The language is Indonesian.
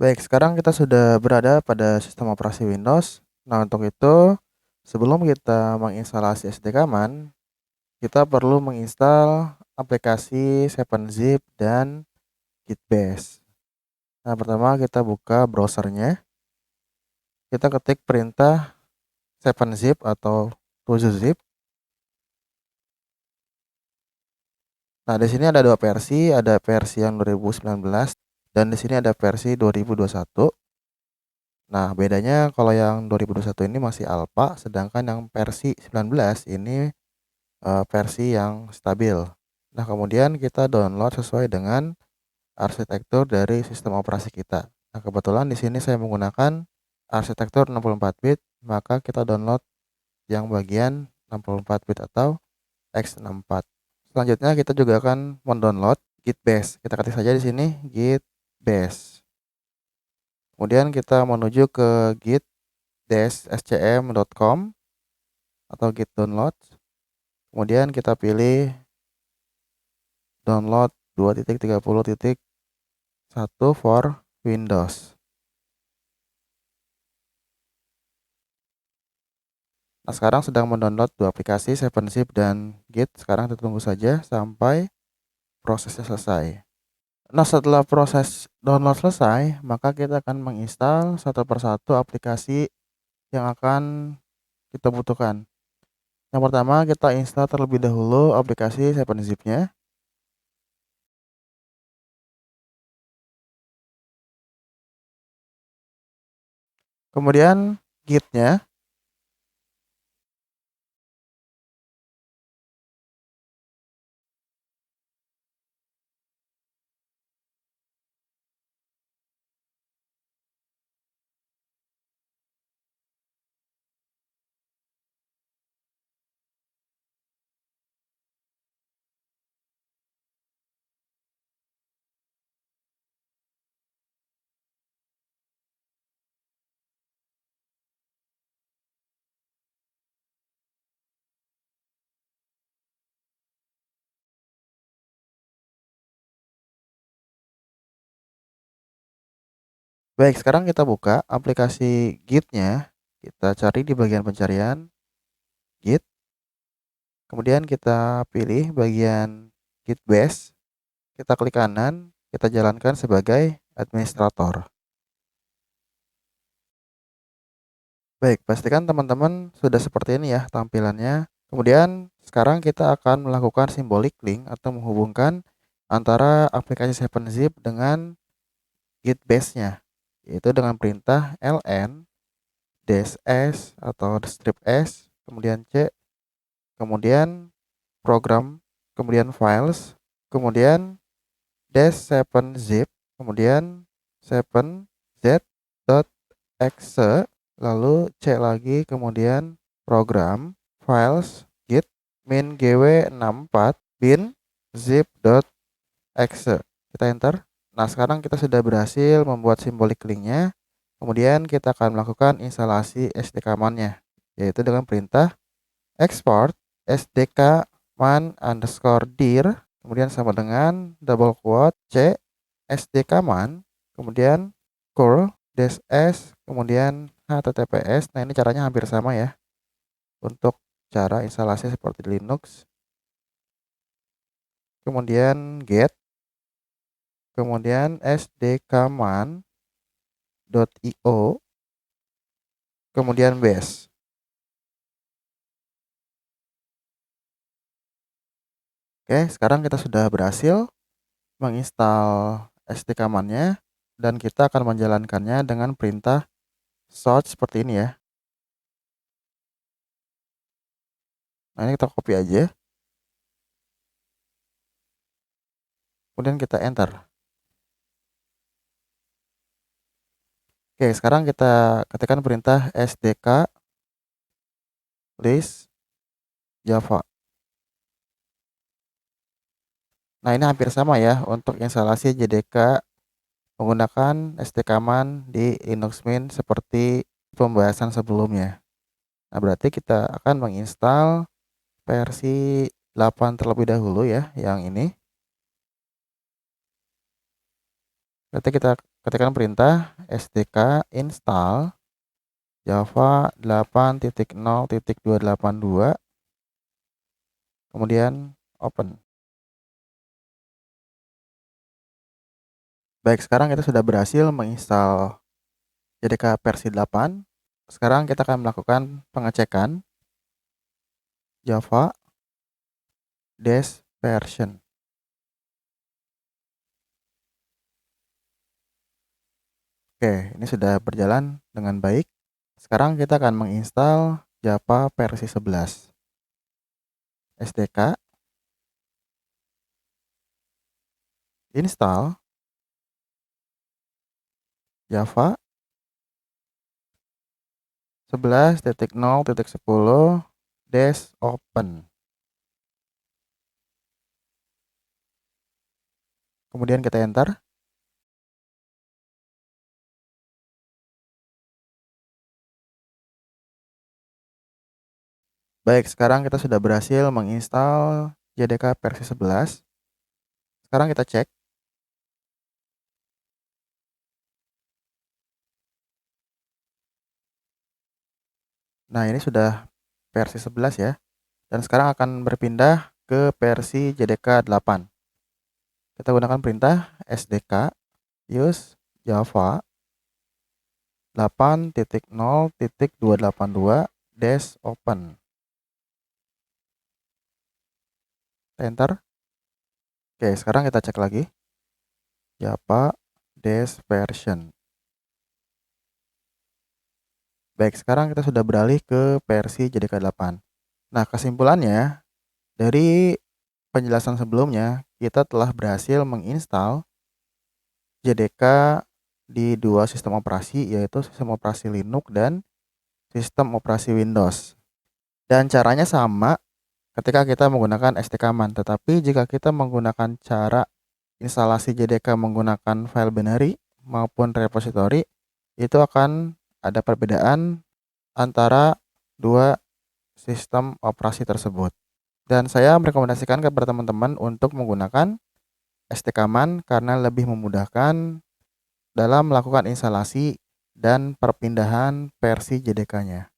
Baik, sekarang kita sudah berada pada sistem operasi Windows. Nah, untuk itu, sebelum kita menginstalasi SDKman, kita perlu menginstal aplikasi 7-Zip dan Git Bash. Nah, pertama kita buka browsernya. Kita ketik perintah 7-Zip atau 7-Zip. Nah, di sini ada dua versi, ada versi yang 2019 dan di sini ada versi 2021. Nah, bedanya kalau yang 2021 ini masih alpha, sedangkan yang versi 19 ini versi yang stabil. Nah, kemudian kita download sesuai dengan arsitektur dari sistem operasi kita. Nah, kebetulan di sini saya menggunakan arsitektur 64 bit, maka kita download yang bagian 64 bit atau x64. Selanjutnya kita juga akan mendownload Git Bash. Kita ketik saja di sini Git Bash. Kemudian kita menuju ke git-scm.com atau git download. Kemudian kita pilih download 2.30.1 for Windows. Nah, sekarang sedang mendownload dua aplikasi 7-Zip dan Git. Sekarang kita tunggu saja sampai prosesnya selesai. Nah, setelah proses download selesai, maka kita akan menginstal satu persatu aplikasi yang akan kita butuhkan. Yang pertama, kita install terlebih dahulu aplikasi 7-Zip-nya. Kemudian Git-nya. Baik, sekarang kita buka aplikasi Git-nya. Kita cari di bagian pencarian Git. Kemudian kita pilih bagian Git Bash. Kita klik kanan, kita jalankan sebagai administrator. Baik, pastikan teman-teman sudah seperti ini ya tampilannya. Kemudian sekarang kita akan melakukan simbolik link atau menghubungkan antara aplikasi 7-Zip dengan Git Bash-nya, yaitu dengan perintah ln -s atau strip s, kemudian c, kemudian program, kemudian files, kemudian -7-zip, kemudian 7z.exe, lalu c lagi, kemudian program, files, git, min gw64 bin zip.exe. Kita enter. Nah, sekarang kita sudah berhasil membuat simbolik linknya. Kemudian kita akan melakukan instalasi SDK-man-nya, yaitu dengan perintah export sdkman_dir, kemudian sama dengan double quote c sdkman, kemudian curl-s, kemudian https. Nah, ini caranya hampir sama ya untuk cara instalasi seperti di Linux. Kemudian get, kemudian sdkman.io, kemudian bash. Oke, sekarang kita sudah berhasil menginstal SDKman-nya dan kita akan menjalankannya dengan perintah search seperti ini ya. Nah, ini kita copy aja. Kemudian kita enter. Oke, sekarang kita ketikkan perintah sdk list java. Nah, ini hampir sama ya untuk instalasi JDK menggunakan SDKman di Linux Mint seperti pembahasan sebelumnya. Nah, berarti kita akan menginstal versi 8 terlebih dahulu ya, yang ini. Berarti kita ketikkan perintah SDK install Java 8.0.282, kemudian open. Baik, sekarang kita sudah berhasil menginstal JDK versi 8. Sekarang kita akan melakukan pengecekan Java dash version. Oke, ini sudah berjalan dengan baik. Sekarang kita akan menginstal Java versi 11. SDK install Java 11.0.10 dash open. Kemudian kita enter. Baik, sekarang kita sudah berhasil menginstal JDK versi 11. Sekarang kita cek. Nah, ini sudah versi 11 ya. Dan sekarang akan berpindah ke versi JDK 8. Kita gunakan perintah SDK use Java 8.0.282 dash open. Enter. Oke, sekarang kita cek lagi. Java dash version. Baik, sekarang kita sudah beralih ke versi JDK 8. Nah, kesimpulannya dari penjelasan sebelumnya, kita telah berhasil menginstal JDK di dua sistem operasi, yaitu sistem operasi Linux dan sistem operasi Windows. Dan caranya sama ketika kita menggunakan STCommand, tetapi jika kita menggunakan cara instalasi JDK menggunakan file binary maupun repository, itu akan ada perbedaan antara dua sistem operasi tersebut. Dan saya merekomendasikan kepada teman-teman untuk menggunakan STCommand karena lebih memudahkan dalam melakukan instalasi dan perpindahan versi JDK-nya.